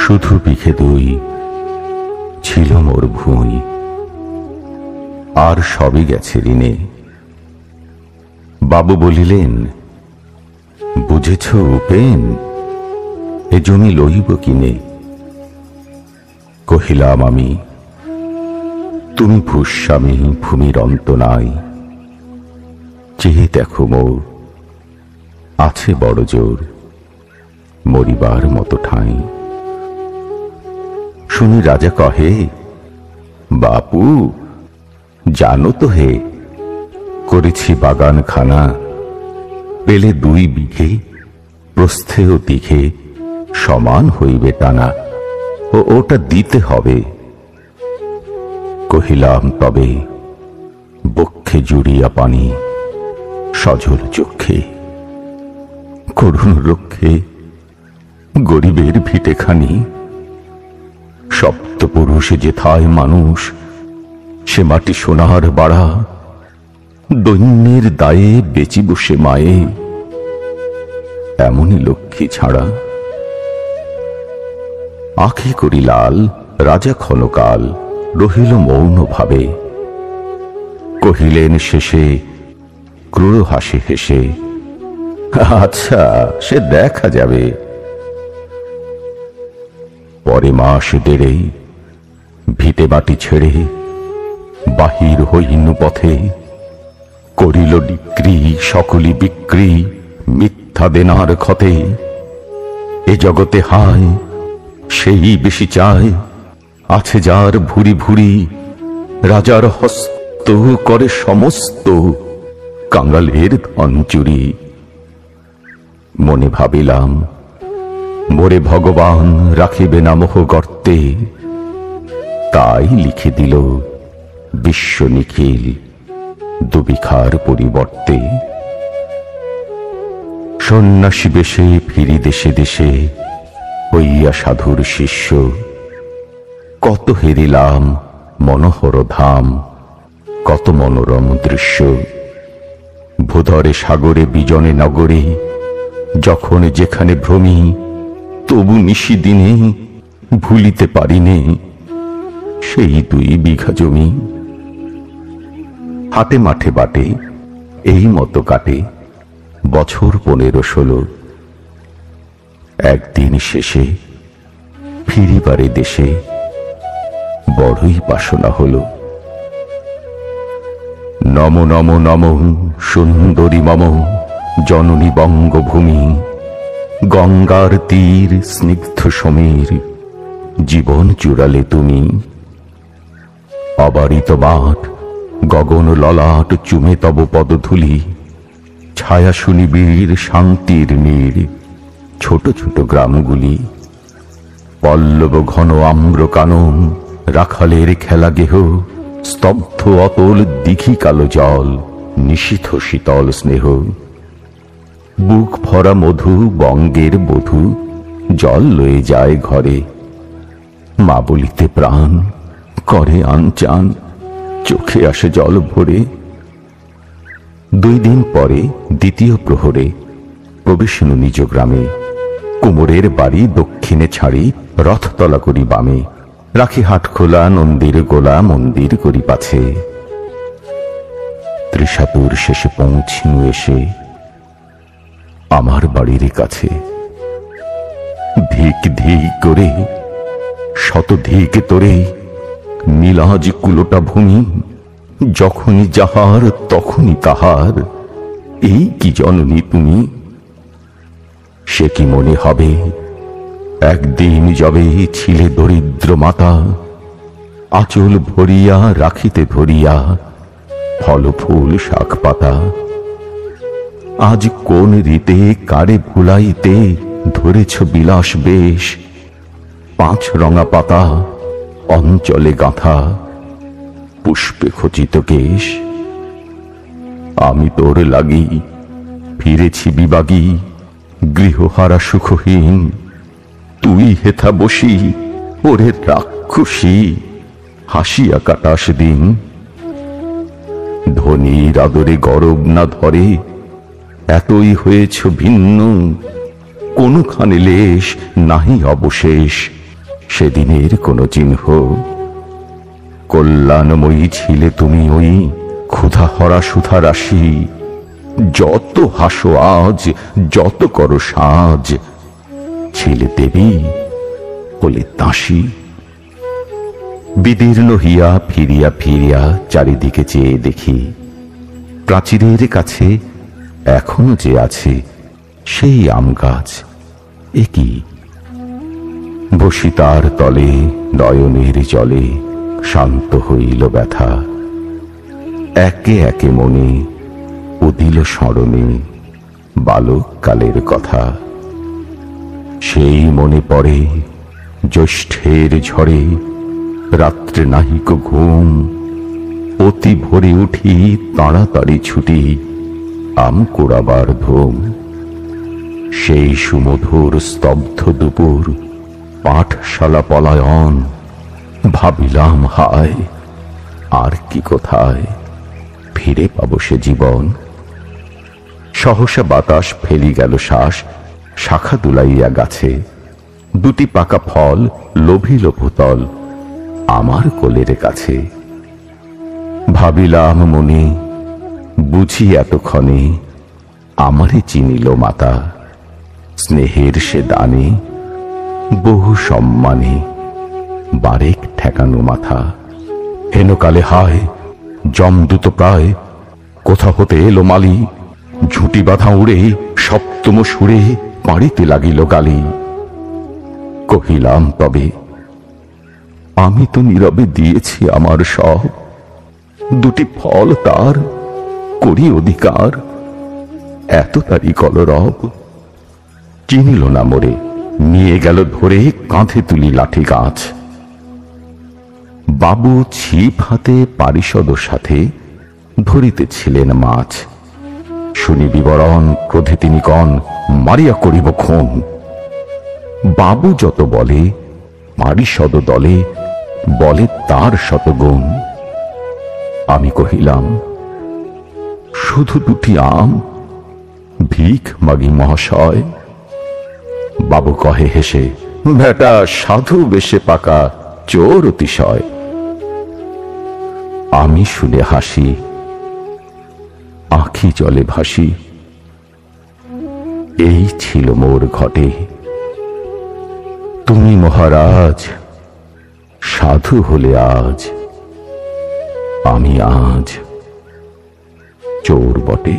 শুধু বিঘে দুই ছিল মোর ভূঁই, আর সবই গেছে ঋণে। বাবু বলিলেন, বুঝেছ উপেন, এ জমি লইব কিনে? কহিলাম আমি, তুমি ভূস্বামী, ভূমির অন্ত নাই। চেয়ে দেখো মোর, আছে বড় জোর, মরিবার মতো ঠাঁই। শুনি রাজা কহে, বাপু জানো তো হে, করেছি বাগানখানা, পেলে 2 বিঘে, প্রস্থে ও দীঘে সমান হইবে টানা, ও ওটা দিতে হবে। কহিলাম তবে, বক্ষে জুড়িয়া পানি, সজল চক্ষে, করুণ রক্ষে, গরিবের ভিটেখানি। সপ্তপুরুষে যেথায় মানুষ, সে মাটি সোনার বাড়া, দৈন্যের দায়ে বেচিব সে মায়ে, এমনই লক্ষ্মী ছাড়া। আঁখি করি লাল, রাজা ক্ষণকাল রহিল মৌন ভাবে। কহিলেন শেষে ক্রূর হাসি হেসে, আচ্ছা সে দেখা যাবে। পরে মাস দেড়ে ভিটে মাটি ছেড়ে বাহির হইন পথে, করিল ডিক্রি সকলি বিক্রি, মিথ্যা দেনার ক্ষতে। এ জগতে হায় সেই বেশি চায়, আছে যার ভুরি ভুরি, রাজার হস্ত করে সমস্ত, কাঙালের ধন চুরি। মনে ভাবিলাম, মোরে ভগবান রাখিবে না মোহ গর্তে, তাই লিখে দিল বিশ্ব নিখিল 2 বিঘার পরিবর্তে। সন্ন্যাসী বেশে ফিরি দেশে দেশে, হইয়া সাধুর শিষ্য। কত হেরিলাম মনোহর ধাম, কত মনোরম দৃশ্য। ভূধরে সাগরে বিজনে নগরে, যখন যেখানে ভ্রমি, তবু নিশি দিনে ভুলিতে পারিনে সেই 2 বিঘা জমি। হাটে মাঠে বাটে এই মতো কাটে বছর 15-16। একদিন শেষে ফিরিবারে দেশে, বড়ই বাসনা হল। নম নম নম সুন্দরী মম জননী বঙ্গভূমি, গঙ্গার তীর স্নিগ্ধ সমীর, জীবন জুড়ালে তুমি। অবারিত মাঠ, গগন ললাট চুমে তব পদধূলি, ছায়া সুনিবিড় শান্তির নীড়, ছোট ছোট গ্রামগুলি। পল্লব ঘন আম্র কানন, রাখালের খেলা গেহ, স্তব্ধ অতল দিঘি কালো জল, নিশীথ শীতল স্নেহ। বুক ভরা মধু বঙ্গের বধূ, জল লয়ে যায় ঘরে। মা বলিতে প্রাণ করে আনচান, চোখে আসে জল ভরে। 2 দিন পরে দ্বিতীয় প্রহরে প্রবেশনু নিজ গ্রামে। কুমোরের বাড়ি দক্ষিণে ছাড়ি, রথতলা করি বামে। রাখি হাট খোলা, নন্দীর গোলা, মন্দির করি পাছে। ত্রিশাতুর শেষে পৌঁছিনু এসে আমার বাড়ির কাছে। ধিক ধিক করে শতধিক তোরে, নীলাজ কুলোটা ভূমি। যখনই যাহার তখনই তাহার, এই কি জননী তুমি। সে কি মনে হবে, একদিন যবে ছিলে দরিদ্র মাতা, আঁচল ভরিয়া রাখিতে ধরিয়া ফল ফুল শাক পাতা। আজ কোন রীতে কারে ভুলাইতে ধরেছ বিলাস বেশ, 5 রঙা পাতা অঞ্চলে গাঁথা, পুষ্পে খচিত কেশ। আমি তোর লাগি ফিরেছি বিবাগী, গৃহহারা সুখহীন। তুই হেথা বসি ওরে রাক্ষসী, হাসিয়া কাটাস দিন। ধনীর আদরে গরব না ধরে, এতই হয়েছ ভিন্ন। কোনখানে লেশ নাহি অবশেষ সেদিনের কোনো চিহ্ন। কল্যাণময়ী ছিলে তুমি ওই ক্ষুধাহরা সুধা রাশি, যত হাসো আজ যত করো সাজ, ছিলে দেবী হলে দাসী। বিদীর্ণ হিয়া ফিরিয়া ফিরিয়া চারিদিকে চেয়ে দেখি, প্রাচীরের কাছে এখনো যে আছে সেই আম গাছ। এ কি বসি তার তলে নয়নের জলে শান্ত হইল ব্যথা। একে একে মনে উদিল স্মরণে বালককালের কথা। সেই মনে পড়ে জ্যৈষ্ঠের ঝড়ে রাত্রে নাহিক ঘুম, অতি ভোরে উঠি তাড়াতাড়ি ছুটি আম কুড়াবার ধুম। সেই সুমধুর স্তব্ধ দুপুর পাঠশালা পলায়ন, ভাবিলাম হায় আর কি কোথায় ফিরে পাবো সে জীবন। সহসা বাতাস ফেলি গেল শ্বাস, শাখা দুলাইয়া গাছে দুটি পাকা ফল লোভিল ভূতল আমার কোলের কাছে। ভাবিলাম মনে বুঝি এতক্ষণে আমারে চিনিল মাতা, স্নেহের সে দানে বহু সম্মানে বারেক ঠেকানো মাথা। হেনকালে হায় যমদূত প্রায় কোথা হতে এলো মালি, ঝুঁটি বাঁধা উড়ে সপ্তম সুরে পাড়িতে লাগিল গালি। কহিলাম তবে আমি তো নীরবে দিয়েছি আমার সব, দুটি ফল তার করি অধিকার, এত তারি কলরব। চিনিল না মোরে, নিয়ে গেল ধরে কাঁধে তুলি লাঠি গাছ। বাবু ছিপ হাতে পারিষদ সাথে ধরিতেছিলেন মাছ। শুনি বিবরণ ক্রোধে তিনি কন, মারিয়া করিব খুন। বাবু যত বলে পারিষদ দলে বলে তার শতগুণ। আমি কহিলাম শুধু দুটি আম, ভিখ মাগি মহাশয়। বাবু কহে হেসে, বেটা সাধু বেশে পাকা চোর অতিশয়। আমি শুনে হাসি, আঁখি জলে ভাসি। এই ছিল মোর ঘটে। তুমি মহারাজ সাধু হলে আজ, আমি আজ চোর বটে।